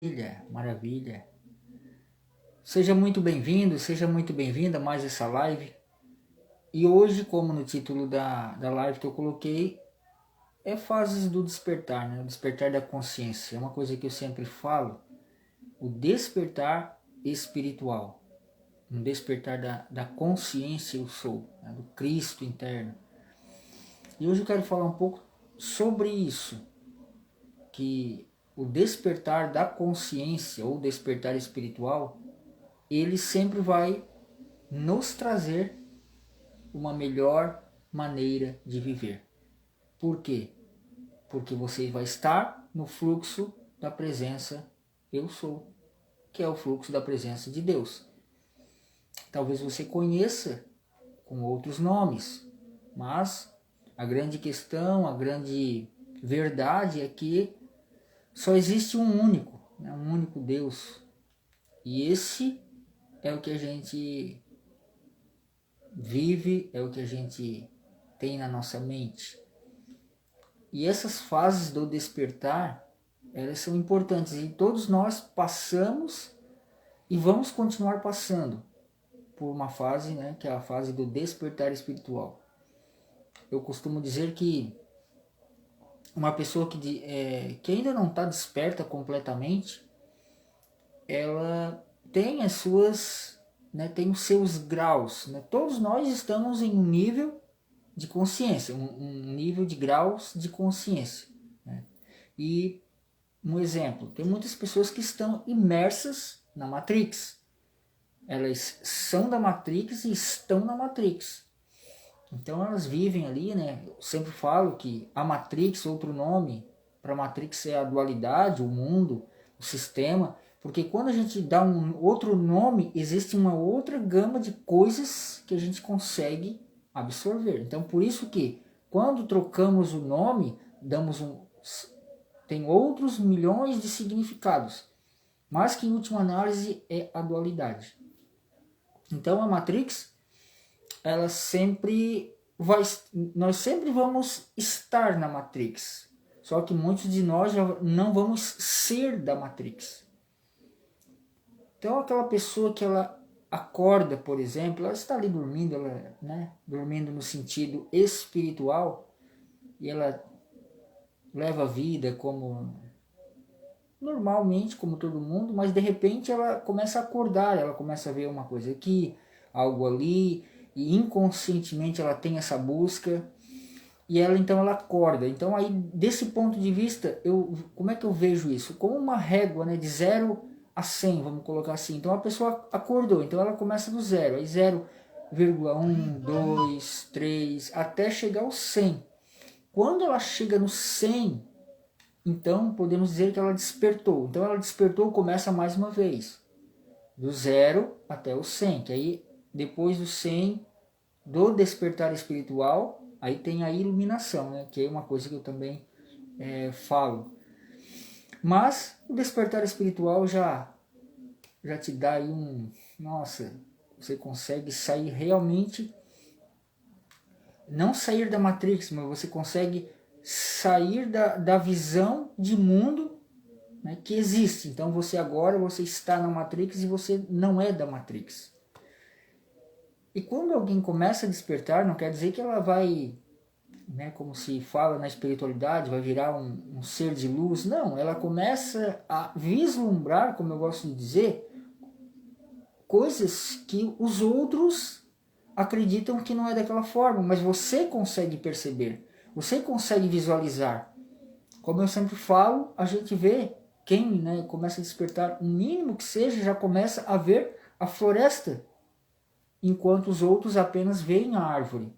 Maravilha, maravilha. Seja muito bem-vindo, seja muito bem-vinda a mais essa live. E hoje, como no título da live que eu coloquei, é fases do despertar, né? O despertar da consciência. É uma coisa que eu sempre falo, o despertar espiritual. Um despertar da consciência eu sou, né? Do Cristo interno. E hoje eu quero falar um pouco sobre isso, que o despertar da consciência ou despertar espiritual, ele sempre vai nos trazer uma melhor maneira de viver. Por quê? Porque você vai estar no fluxo da presença eu sou, que é o fluxo da presença de Deus. Talvez você conheça com outros nomes, mas a grande questão, a grande verdade é que só existe um único, né? Um único Deus. E esse é o que a gente vive, é o que a gente tem na nossa mente. E essas fases do despertar, elas são importantes e todos nós passamos e vamos continuar passando por uma fase, né, que é a fase do despertar espiritual. Eu costumo dizer que uma pessoa que ainda não está desperta completamente, ela tem as suas, né, tem os seus graus. Né? Todos nós estamos em um nível de consciência, um nível de graus de consciência. Né? E um exemplo, tem muitas pessoas que estão imersas na Matrix. Elas são da Matrix e estão na Matrix. Então elas vivem ali, né? Eu sempre falo que a Matrix, outro nome para Matrix é a dualidade, o mundo, o sistema, porque quando a gente dá um outro nome, existe uma outra gama de coisas que a gente consegue absorver. Então por isso que quando trocamos o nome, tem outros milhões de significados, mas que em última análise é a dualidade. Então a Matrix, ela sempre vai, nós sempre vamos estar na Matrix, só que muitos de nós já não vamos ser da Matrix. Então aquela pessoa que ela acorda, por exemplo, ela está ali dormindo, ela, né, dormindo no sentido espiritual, e ela leva a vida como normalmente, como todo mundo, mas de repente ela começa a acordar, ela começa a ver uma coisa aqui, algo ali, e inconscientemente ela tem essa busca, e ela então ela acorda. Então aí, desse ponto de vista, como é que eu vejo isso? Como uma régua, né, de 0 a 100, vamos colocar assim. Então a pessoa acordou, então ela começa do zero, aí 0,1, 2, 3, até chegar ao 100. Quando ela chega no 100, então podemos dizer que ela despertou. Então ela despertou, começa mais uma vez, do 0 até o 100, que aí depois do 100, do despertar espiritual, aí tem a iluminação, né? Que é uma coisa que eu também falo. Mas o despertar espiritual já te dá aí nossa, você consegue sair realmente, não sair da Matrix, mas você consegue sair da visão de mundo, né, que existe. Então você está na Matrix e você não é da Matrix. E quando alguém começa a despertar, não quer dizer que ela vai, né, como se fala na espiritualidade, vai virar um ser de luz. Não, ela começa a vislumbrar, como eu gosto de dizer, coisas que os outros acreditam que não é daquela forma, mas você consegue perceber, você consegue visualizar. Como eu sempre falo, a gente vê quem, né, começa a despertar, o mínimo que seja, já começa a ver a floresta, enquanto os outros apenas veem a árvore.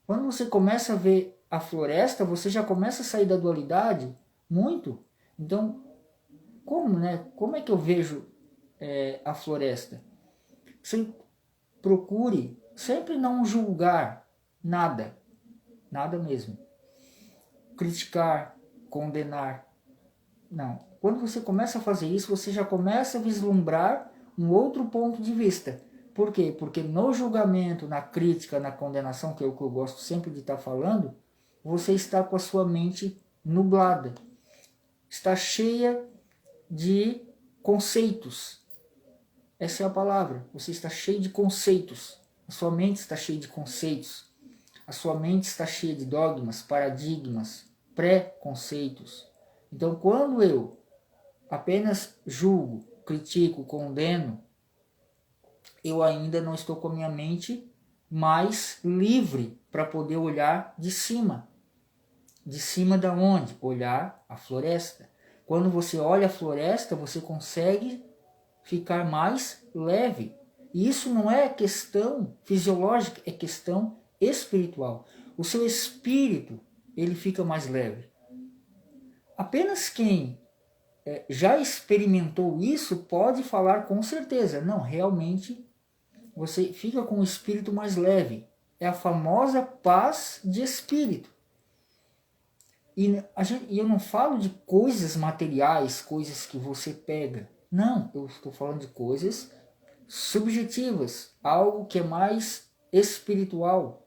Quando você começa a ver a floresta, você já começa a sair da dualidade muito. Então, como é que eu vejo a floresta? Você procure sempre não julgar nada, nada mesmo. Criticar, condenar, não. Quando você começa a fazer isso, você já começa a vislumbrar um outro ponto de vista. Por quê? Porque no julgamento, na crítica, na condenação, que é o que eu gosto sempre de estar falando, você está com a sua mente nublada. Está cheia de conceitos. Essa é a palavra. Você está cheio de conceitos. A sua mente está cheia de conceitos. A sua mente está cheia de dogmas, paradigmas, pré-conceitos. Então, quando eu apenas julgo, critico, condeno, eu ainda não estou com a minha mente mais livre para poder olhar de cima. De cima da onde? Olhar a floresta. Quando você olha a floresta, você consegue ficar mais leve. E isso não é questão fisiológica, é questão espiritual. O seu espírito, ele fica mais leve. Apenas quem já experimentou isso pode falar com certeza. Não, realmente você fica com o espírito mais leve. É a famosa paz de espírito. E eu não falo de coisas materiais, coisas que você pega. Não, eu estou falando de coisas subjetivas, algo que é mais espiritual.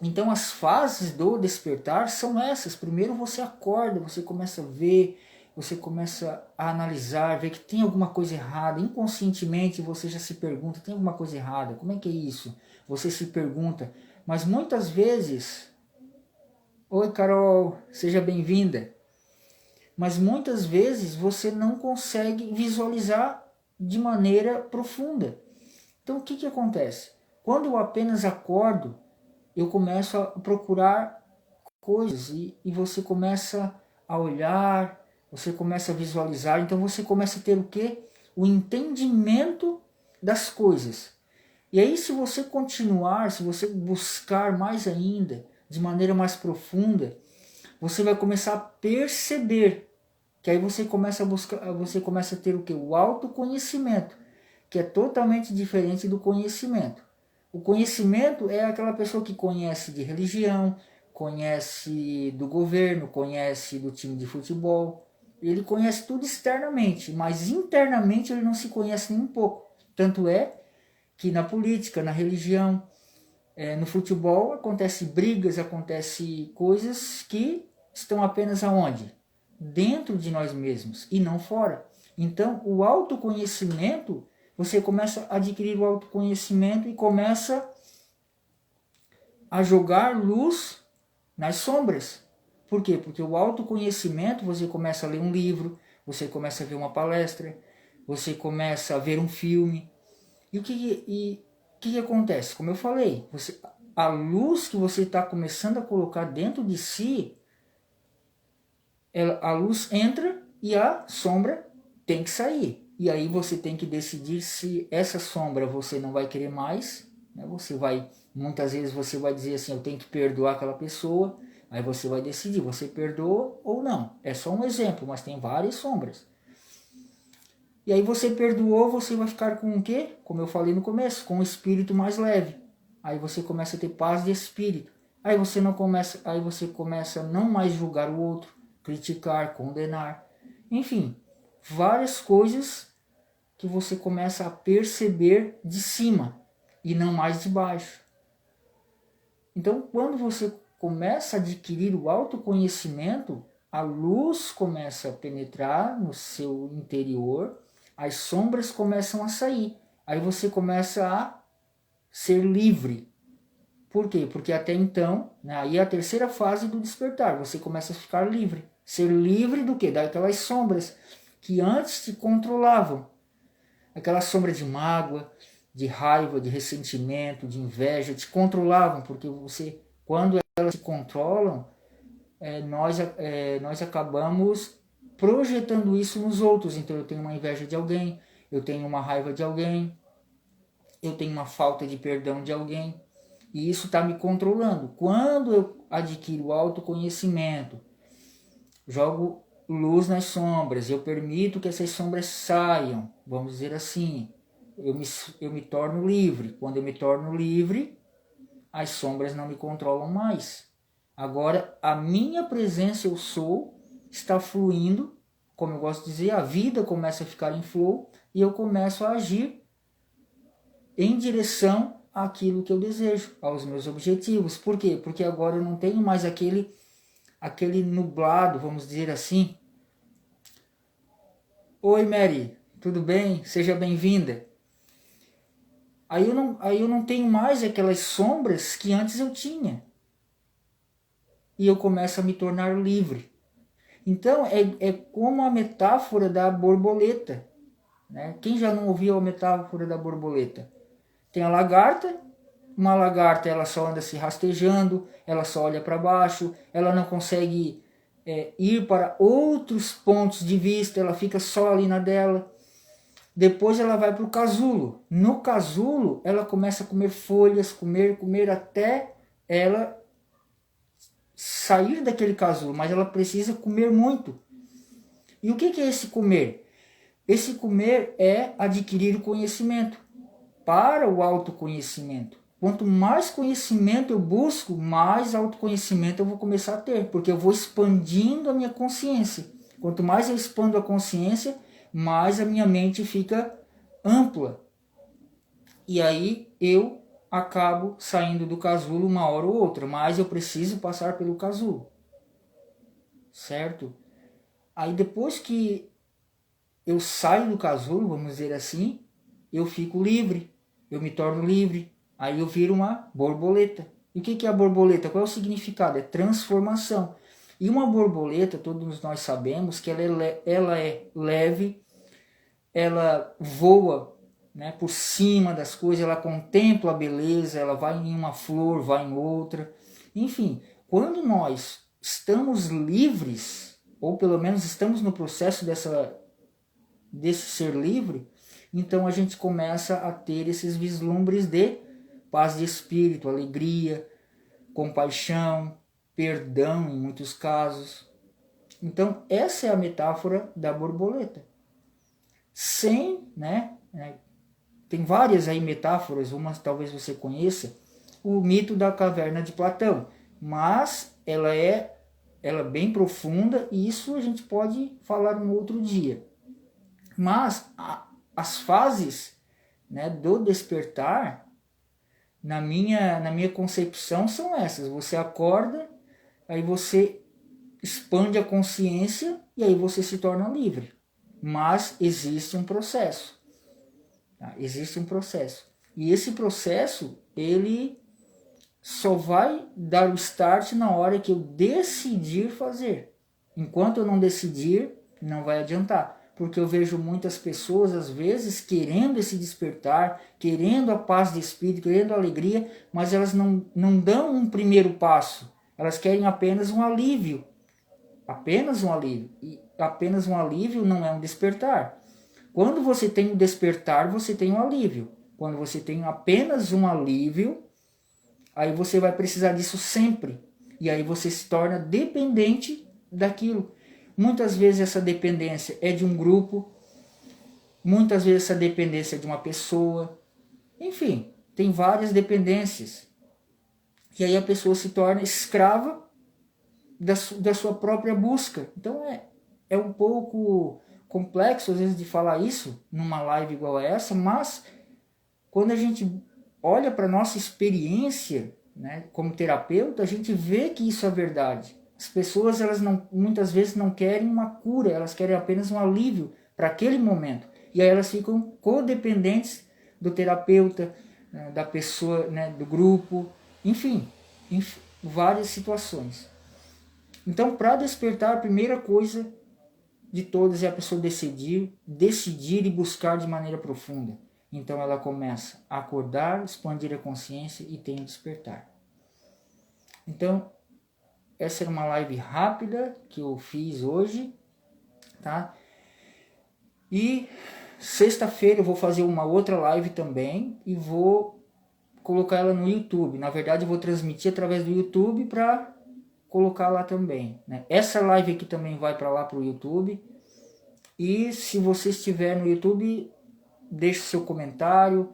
Então as fases do despertar são essas. Primeiro você acorda, você começa a ver, você começa a analisar, ver que tem alguma coisa errada. Inconscientemente você já se pergunta, tem alguma coisa errada? Como é que é isso? Você se pergunta. Mas muitas vezes... Oi, Carol, seja bem-vinda. Mas muitas vezes você não consegue visualizar de maneira profunda. Então o que acontece? Quando eu apenas acordo, eu começo a procurar coisas e você começa a olhar, você começa a visualizar, então você começa a ter o quê? O entendimento das coisas. E aí se você continuar, se você buscar mais ainda, de maneira mais profunda, você vai começar a perceber que aí você começa a buscar, você começa a ter o que? O autoconhecimento, que é totalmente diferente do conhecimento. O conhecimento é aquela pessoa que conhece de religião, conhece do governo, conhece do time de futebol. Ele conhece tudo externamente, mas internamente ele não se conhece nem um pouco. Tanto é que na política, na religião, no futebol acontece brigas, acontece coisas que estão apenas aonde? Dentro de nós mesmos e não fora. Então o autoconhecimento, você começa a adquirir o autoconhecimento e começa a jogar luz nas sombras. Por quê? Porque o autoconhecimento, você começa a ler um livro, você começa a ver uma palestra, você começa a ver um filme. E o que acontece? Como eu falei, a luz que você está começando a colocar dentro de si, a luz entra e a sombra tem que sair. E aí você tem que decidir se essa sombra você não vai querer mais. Né? Muitas vezes você vai dizer assim, eu tenho que perdoar aquela pessoa. Aí você vai decidir, você perdoa ou não. É só um exemplo, mas tem várias sombras. E aí você perdoou, você vai ficar com o quê? Como eu falei no começo, com o espírito mais leve. Aí você começa a ter paz de espírito. Aí você começa a não mais julgar o outro, criticar, condenar. Enfim, várias coisas que você começa a perceber de cima e não mais de baixo. Então, quando você começa a adquirir o autoconhecimento, a luz começa a penetrar no seu interior, as sombras começam a sair. Aí você começa a ser livre. Por quê? Porque até então, né, aí é a terceira fase do despertar, você começa a ficar livre. Ser livre do quê? Daquelas sombras que antes te controlavam. Aquela sombra de mágoa, de raiva, de ressentimento, de inveja, te controlavam, porque quando elas te controlam, nós acabamos projetando isso nos outros. Então eu tenho uma inveja de alguém, eu tenho uma raiva de alguém, eu tenho uma falta de perdão de alguém, e isso está me controlando. Quando eu adquiro autoconhecimento, jogo luz nas sombras, eu permito que essas sombras saiam, vamos dizer assim, eu me torno livre. Quando eu me torno livre, as sombras não me controlam mais. Agora, a minha presença, eu sou, está fluindo, como eu gosto de dizer, a vida começa a ficar em flow e eu começo a agir em direção àquilo que eu desejo, aos meus objetivos. Por quê? Porque agora eu não tenho mais aquele nublado, vamos dizer assim, Oi, Mary, tudo bem? Seja bem-vinda. Aí eu não tenho mais aquelas sombras que antes eu tinha. E eu começo a me tornar livre. Então, é como a metáfora da borboleta. Né? Quem já não ouviu a metáfora da borboleta? Tem a lagarta. Uma lagarta, ela só anda se rastejando, ela só olha para baixo, ela não consegue ir para outros pontos de vista, ela fica só ali na dela. Depois ela vai para o casulo. No casulo, ela começa a comer folhas, comer até ela sair daquele casulo, mas ela precisa comer muito. E o que é esse comer? Esse comer é adquirir conhecimento, para o autoconhecimento. Quanto mais conhecimento eu busco, mais autoconhecimento eu vou começar a ter, porque eu vou expandindo a minha consciência. Quanto mais eu expando a consciência, mais a minha mente fica ampla. E aí eu acabo saindo do casulo uma hora ou outra, mas eu preciso passar pelo casulo. Certo? Aí depois que eu saio do casulo, vamos dizer assim, eu fico livre, eu me torno livre, aí eu viro uma borboleta. E o que é a borboleta? Qual é o significado? É transformação. E uma borboleta, todos nós sabemos que ela é leve, ela voa, né, por cima das coisas, ela contempla a beleza, ela vai em uma flor, vai em outra. Enfim, quando nós estamos livres, ou pelo menos estamos no processo desse ser livre, então a gente começa a ter esses vislumbres de paz de espírito, alegria, compaixão, perdão em muitos casos. Então essa é a metáfora da borboleta. Sem, tem várias aí metáforas, umas talvez você conheça, o mito da caverna de Platão, mas ela é bem profunda e isso a gente pode falar um outro dia. Mas as fases, né, do despertar, na minha concepção, são essas. Você acorda, aí você expande a consciência e aí você se torna livre. Mas existe um processo. Tá? Existe um processo. E esse processo, ele só vai dar o start na hora que eu decidir fazer. Enquanto eu não decidir, não vai adiantar. Porque eu vejo muitas pessoas, às vezes, querendo esse despertar, querendo a paz de espírito, querendo a alegria, mas elas não dão um primeiro passo. Elas querem apenas um alívio. Apenas um alívio. E apenas um alívio não é um despertar. Quando você tem o despertar, você tem um alívio. Quando você tem apenas um alívio, aí você vai precisar disso sempre. E aí você se torna dependente daquilo. Muitas vezes essa dependência é de um grupo, muitas vezes essa dependência é de uma pessoa. Enfim, tem várias dependências. E aí a pessoa se torna escrava da sua própria busca. Então é um pouco complexo às vezes de falar isso numa live igual a essa, mas quando a gente olha para a nossa experiência, né, como terapeuta, a gente vê que isso é verdade. As pessoas, elas muitas vezes não querem uma cura, elas querem apenas um alívio para aquele momento. E aí elas ficam codependentes do terapeuta, né, da pessoa, né, do grupo, enfim, várias situações. Então, para despertar, a primeira coisa de todas é a pessoa decidir e buscar de maneira profunda. Então ela começa a acordar, expandir a consciência e tem o despertar. Então, essa era uma live rápida que eu fiz hoje, tá? E sexta-feira eu vou fazer uma outra live também e vou colocar ela no YouTube. Na verdade, eu vou transmitir através do YouTube para colocar lá também, né? Essa live aqui também vai para lá para o YouTube. E se você estiver no YouTube, deixe seu comentário,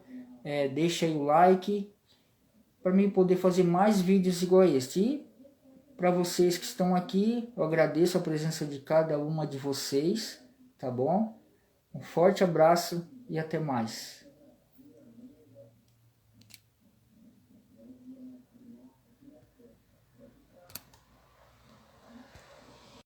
deixe aí o like, para mim poder fazer mais vídeos igual a este. E para vocês que estão aqui, eu agradeço a presença de cada uma de vocês, tá bom? Um forte abraço e até mais.